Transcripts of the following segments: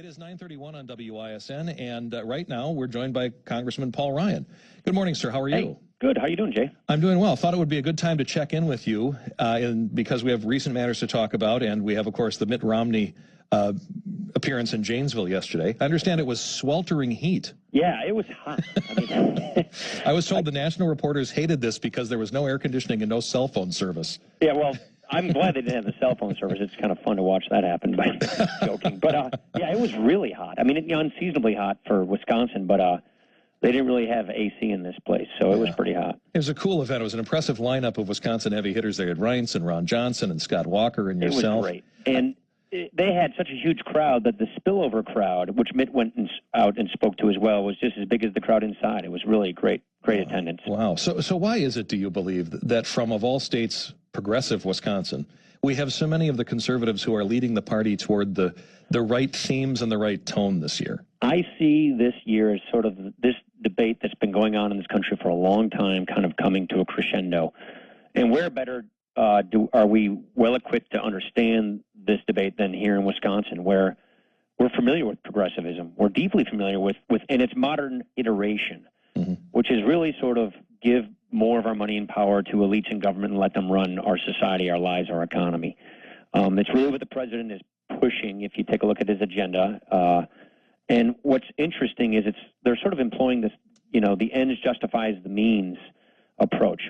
is 9:31 on WISN, and right now we're joined by Congressman Paul Ryan. Good morning, sir. How are you? Hey, good. How are you doing, Jay? I'm doing well. Thought it would be a good time to check in with you because we have recent matters to talk about, and we have, of course, the Mitt Romney appearance in Janesville yesterday. I understand it was sweltering heat. Yeah, it was hot. I was told the national reporters hated this because there was no air conditioning and no cell phone service. Yeah, well, I'm glad they didn't have the cell phone service. It's kind of fun to watch that happen, by joking. But, yeah, it was really hot. I mean, unseasonably hot for Wisconsin, but they didn't really have AC in this place, so it was pretty hot. It was a cool event. It was an impressive lineup of Wisconsin heavy hitters. They had Reince and Ron Johnson and Scott Walker and yourself. It was great. And they had such a huge crowd that the spillover crowd, which Mitt went out and spoke to as well, was just as big as the crowd inside. It was really great attendance. Wow. So why is it, do you believe, that from, of all states, progressive Wisconsin, we have so many of the conservatives who are leading the party toward the right themes and the right tone this year? I see this year as sort of this debate that's been going on in this country for a long time kind of coming to a crescendo. And where better are we well equipped to understand this debate than here in Wisconsin, where we're familiar with progressivism. We're deeply familiar with in its modern iteration, which is really sort of give more of our money and power to elites in government and let them run our society, our lives, our economy. It's really what the president is pushing if you take a look at his agenda. And what's interesting is they're sort of employing this, the ends justifies the means approach.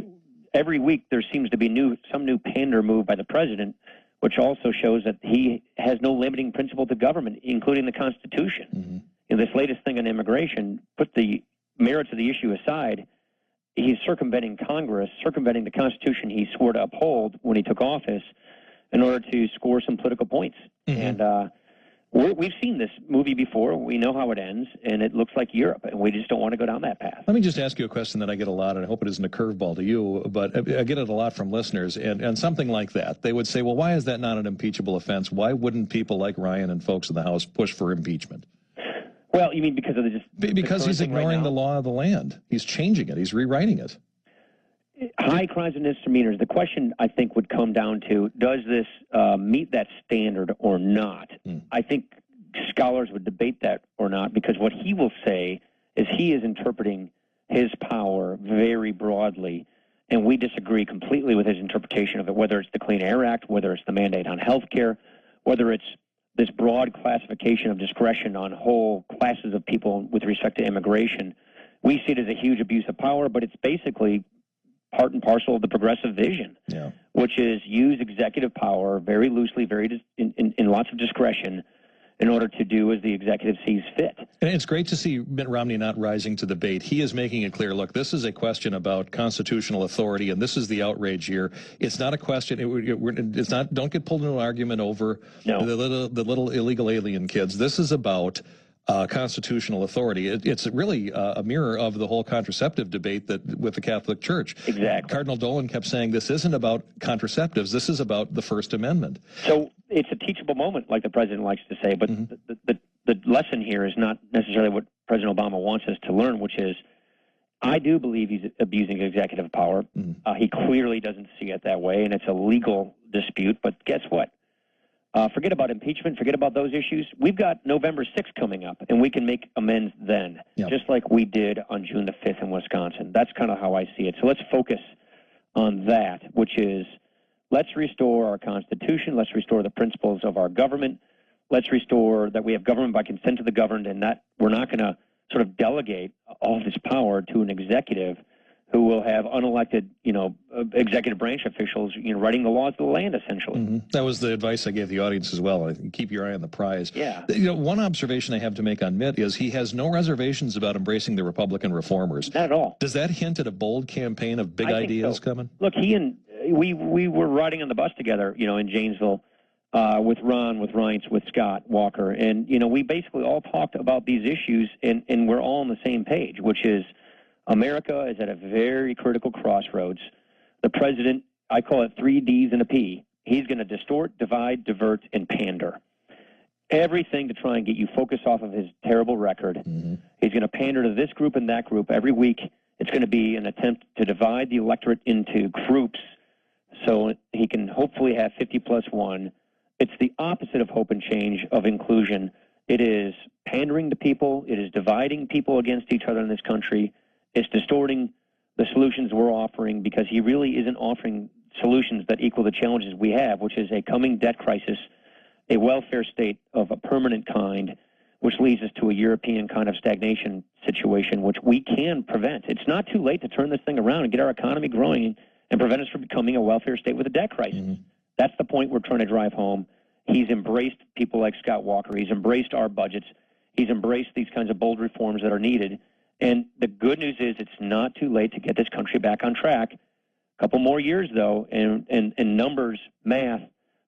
Every week there seems to be some new pander move by the president, which also shows that he has no limiting principle to government, including the Constitution. In this latest thing on immigration, put the merits of the issue aside, he's circumventing Congress, circumventing the Constitution he swore to uphold when he took office in order to score some political points. And we've seen this movie before. We know how it ends, and it looks like Europe, and we just don't want to go down that path. Let me just ask you a question that I get a lot, and I hope it isn't a curveball to you, but I get it a lot from listeners, and something like that. They would say, well, why is that not an impeachable offense? Why wouldn't people like Ryan and folks in the House push for impeachment? Well, you mean because of because he's ignoring the law of the land. He's changing it. He's rewriting it. High crimes and misdemeanors. The question, I think, would come down to, does this meet that standard or not? I think scholars would debate that or not, because what he will say is he is interpreting his power very broadly, and we disagree completely with his interpretation of it, whether it's the Clean Air Act, whether it's the mandate on health care, whether it's this broad classification of discretion on whole classes of people with respect to immigration. We see it as a huge abuse of power, but it's basically part and parcel of the progressive vision, which is use executive power very loosely, in lots of discretion, in order to do as the executive sees fit. And it's great to see Mitt Romney not rising to the bait. He is making it clear, look, this is a question about constitutional authority, and this is the outrage here. It's not a question, it's not, don't get pulled into an argument over the little illegal alien kids. This is about constitutional authority. It's really a mirror of the whole contraceptive debate with the Catholic Church. Exactly. Cardinal Dolan kept saying this isn't about contraceptives. This is about the First Amendment. So it's a teachable moment, like the president likes to say, but the lesson here is not necessarily what President Obama wants us to learn, which is, I do believe he's abusing executive power. He clearly doesn't see it that way, and it's a legal dispute. But guess what? Forget about impeachment. Forget about those issues. We've got November 6th coming up, and we can make amends then, just like we did on June the 5th in Wisconsin. That's kind of how I see it. So let's focus on that, which is let's restore our Constitution. Let's restore the principles of our government. Let's restore that we have government by consent of the governed, and that we're not going to sort of delegate all this power to an executive who will have unelected, executive branch officials, writing the laws of the land, essentially. That was the advice I gave the audience as well. Keep your eye on the prize. Yeah. One observation I have to make on Mitt is he has no reservations about embracing the Republican reformers. Not at all. Does that hint at a bold campaign of big ideas coming? Look, we were riding on the bus together, in Janesville, with Ron, with Reince, with Scott Walker, and we basically all talked about these issues, and we're all on the same page, which is, America is at a very critical crossroads. The president, I call it 3 Ds and a P. He's going to distort, divide, divert, and pander. Everything to try and get you focused off of his terrible record. He's going to pander to this group and that group. Every week it's going to be an attempt to divide the electorate into groups so he can hopefully have 50+1. It's the opposite of hope and change, of inclusion. It is pandering to people. It is dividing people against each other in this country. It's distorting the solutions we're offering because he really isn't offering solutions that equal the challenges we have, which is a coming debt crisis, a welfare state of a permanent kind, which leads us to a European kind of stagnation situation, which we can prevent. It's not too late to turn this thing around and get our economy growing and prevent us from becoming a welfare state with a debt crisis. Mm-hmm. That's the point we're trying to drive home. He's embraced people like Scott Walker. He's embraced our budgets. He's embraced these kinds of bold reforms that are needed. And the good news is it's not too late to get this country back on track. A couple more years, though, and numbers, math,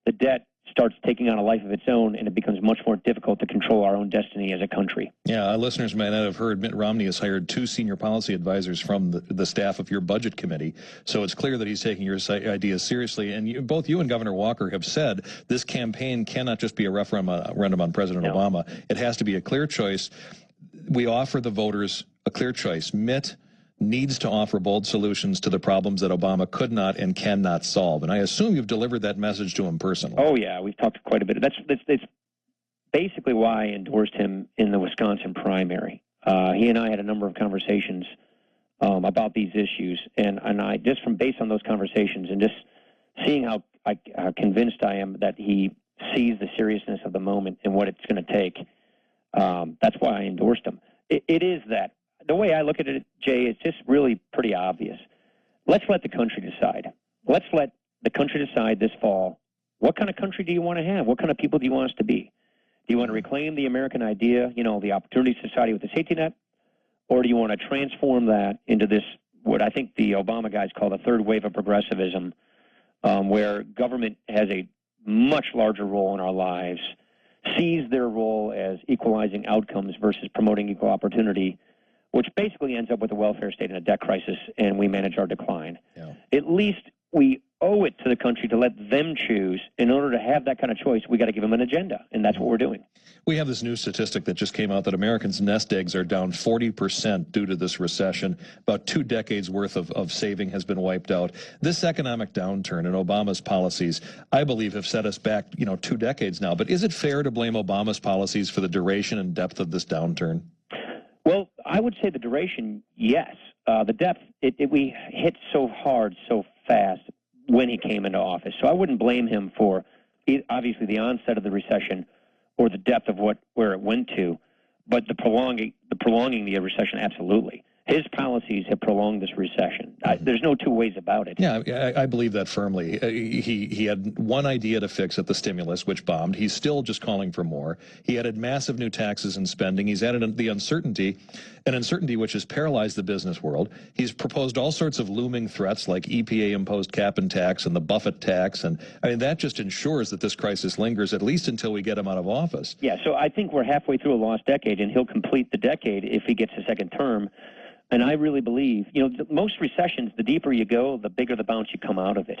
the debt starts taking on a life of its own, and it becomes much more difficult to control our own destiny as a country. Yeah, our listeners may not have heard Mitt Romney has hired 2 senior policy advisors from the staff of your budget committee. So it's clear that he's taking your ideas seriously. And both you and Governor Walker have said this campaign cannot just be a referendum on President Obama. It has to be a clear choice. We offer the voters a clear choice. Mitt needs to offer bold solutions to the problems that Obama could not and cannot solve. And I assume you've delivered that message to him personally. Oh, yeah. We've talked quite a bit. That's basically why I endorsed him in the Wisconsin primary. He and I had a number of conversations about these issues. And I just based on those conversations and just seeing how convinced I am that he sees the seriousness of the moment and what it's going to take, that's why I endorsed him. It is that. The way I look at it, Jay, it's just really pretty obvious. Let's let the country decide. Let's let the country decide this fall, what kind of country do you want to have? What kind of people do you want us to be? Do you want to reclaim the American idea, the opportunity society with the safety net? Or do you want to transform that into this, what I think the Obama guys call the third wave of progressivism, where government has a much larger role in our lives, sees their role as equalizing outcomes versus promoting equal opportunity, which basically ends up with a welfare state and a debt crisis, and we manage our decline. Yeah. At least we owe it to the country to let them choose. In order to have that kind of choice, we got to give them an agenda, and that's what we're doing. We have this new statistic that just came out that Americans' nest eggs are down 40% due to this recession. About 2 decades worth of saving has been wiped out. This economic downturn and Obama's policies, I believe, have set us back, 2 decades now. But is it fair to blame Obama's policies for the duration and depth of this downturn? Well, I would say the duration, yes. The depth, we hit so hard, so fast when he came into office. So I wouldn't blame him for, obviously, the onset of the recession or the depth of where it went to, but the prolonging the recession, absolutely. His policies have prolonged this recession. There's no 2 ways about it. Yeah, I believe that firmly. He had one idea to fix it, the stimulus, which bombed. He's still just calling for more. He added massive new taxes and spending. He's added the uncertainty which has paralyzed the business world. He's proposed all sorts of looming threats like EPA-imposed cap and tax and the Buffett tax. And that just ensures that this crisis lingers at least until we get him out of office. Yeah, so I think we're halfway through a lost decade, and he'll complete the decade if he gets a second term. And I really believe, most recessions, the deeper you go, the bigger the bounce you come out of it.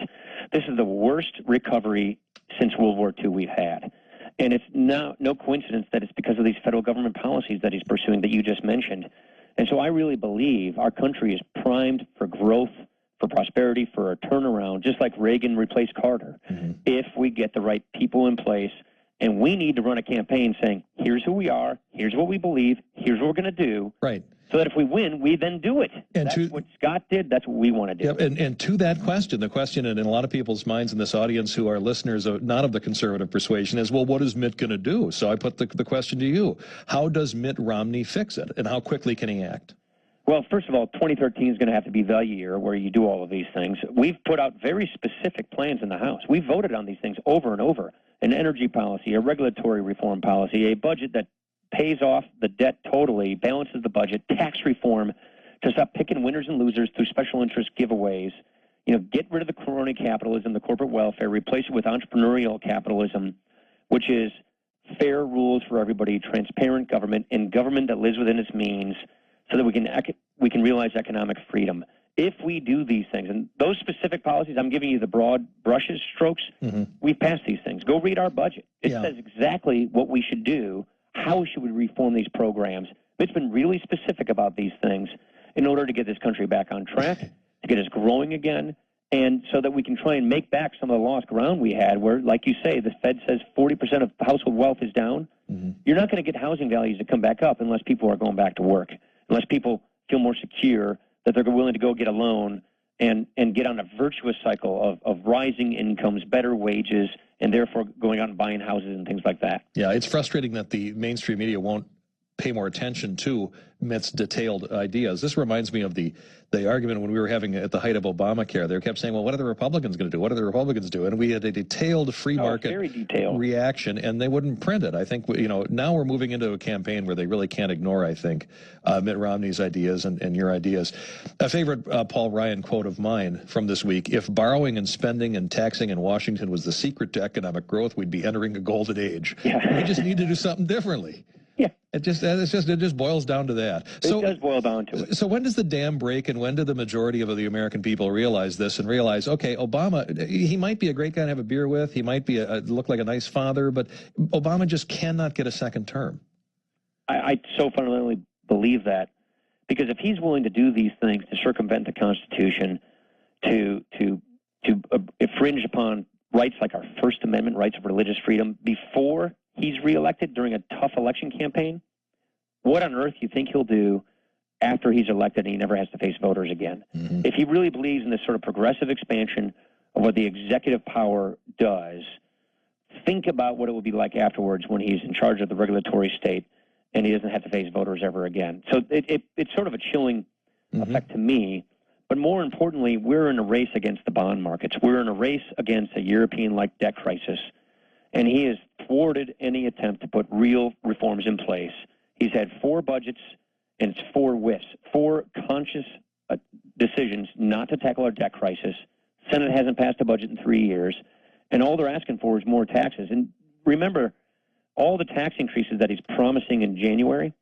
This is the worst recovery since World War II we've had. And it's no coincidence that it's because of these federal government policies that he's pursuing that you just mentioned. And so I really believe our country is primed for growth, for prosperity, for a turnaround, just like Reagan replaced Carter, if we get the right people in place. And we need to run a campaign saying, here's who we are, here's what we believe, here's what we're going to do. Right. So that if we win, we then do it. And that's what Scott did. That's what we want to do. Yeah, and to that question, the question in a lot of people's minds in this audience who are listeners of not of the conservative persuasion is, well, what is Mitt going to do? So I put the question to you. How does Mitt Romney fix it, and how quickly can he act? Well, first of all, 2013 is going to have to be the year where you do all of these things. We've put out very specific plans in the House. We voted on these things over and over. An energy policy, a regulatory reform policy, a budget that pays off the debt totally, balances the budget, tax reform to stop picking winners and losers through special interest giveaways, get rid of the crony capitalism, the corporate welfare, replace it with entrepreneurial capitalism, which is fair rules for everybody, transparent government, and government that lives within its means so that we can realize economic freedom. If we do these things, and those specific policies, I'm giving you the broad brushes strokes, we've passed these things. Go read our budget. It says exactly what we should do. How should we reform these programs? It's been really specific about these things in order to get this country back on track, to get us growing again, and so that we can try and make back some of the lost ground we had where, like you say, the Fed says 40% of household wealth is down. You're not going to get housing values to come back up unless people are going back to work, unless people feel more secure that they're willing to go get a loan and get on a virtuous cycle of rising incomes, better wages, and therefore going out and buying houses and things like that. Yeah, it's frustrating that the mainstream media won't pay more attention to Mitt's detailed ideas. This reminds me of the argument when we were having at the height of Obamacare. They kept saying, well, what are the Republicans going to do? What are the Republicans doing? And we had a detailed free market very detailed reaction, and they wouldn't print it. I think, now we're moving into a campaign where they really can't ignore, I think, Mitt Romney's ideas and your ideas. A favorite Paul Ryan quote of mine from this week: if borrowing and spending and taxing in Washington was the secret to economic growth, we'd be entering a golden age. Yeah. We just need to do something differently. Yeah. It just boils down to that. It does boil down to it. So when does the dam break, and when do the majority of the American people realize this and realize, okay, Obama, he might be a great guy to have a beer with, he might be look like a nice father, but Obama just cannot get a second term? I so fundamentally believe that, because if he's willing to do these things to circumvent the Constitution, to infringe upon rights like our First Amendment rights of religious freedom before he's reelected during a tough election campaign, what on earth do you think he'll do after he's elected and he never has to face voters again? If he really believes in this sort of progressive expansion of what the executive power does, think about what it will be like afterwards when he's in charge of the regulatory state and he doesn't have to face voters ever again. So it's sort of a chilling effect to me. But more importantly, we're in a race against the bond markets. We're in a race against a European-like debt crisis. And he has thwarted any attempt to put real reforms in place. He's had 4 budgets, and it's 4 whiffs, 4 conscious decisions not to tackle our debt crisis. Senate hasn't passed a budget in 3 years, and all they're asking for is more taxes. And remember, all the tax increases that he's promising in January,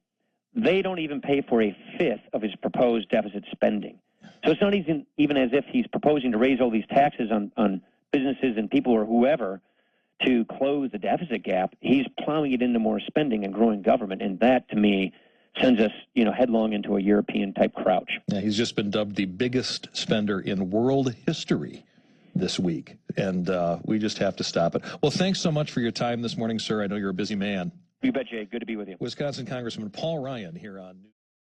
they don't even pay for a fifth of his proposed deficit spending. So it's not even as if he's proposing to raise all these taxes on businesses and people or whoever to close the deficit gap. He's plowing it into more spending and growing government, and that, to me, sends us, headlong into a European-type crouch. Yeah, he's just been dubbed the biggest spender in world history this week, and we just have to stop it. Well, thanks so much for your time this morning, sir. I know you're a busy man. You bet, Jay. Good to be with you. Wisconsin Congressman Paul Ryan here on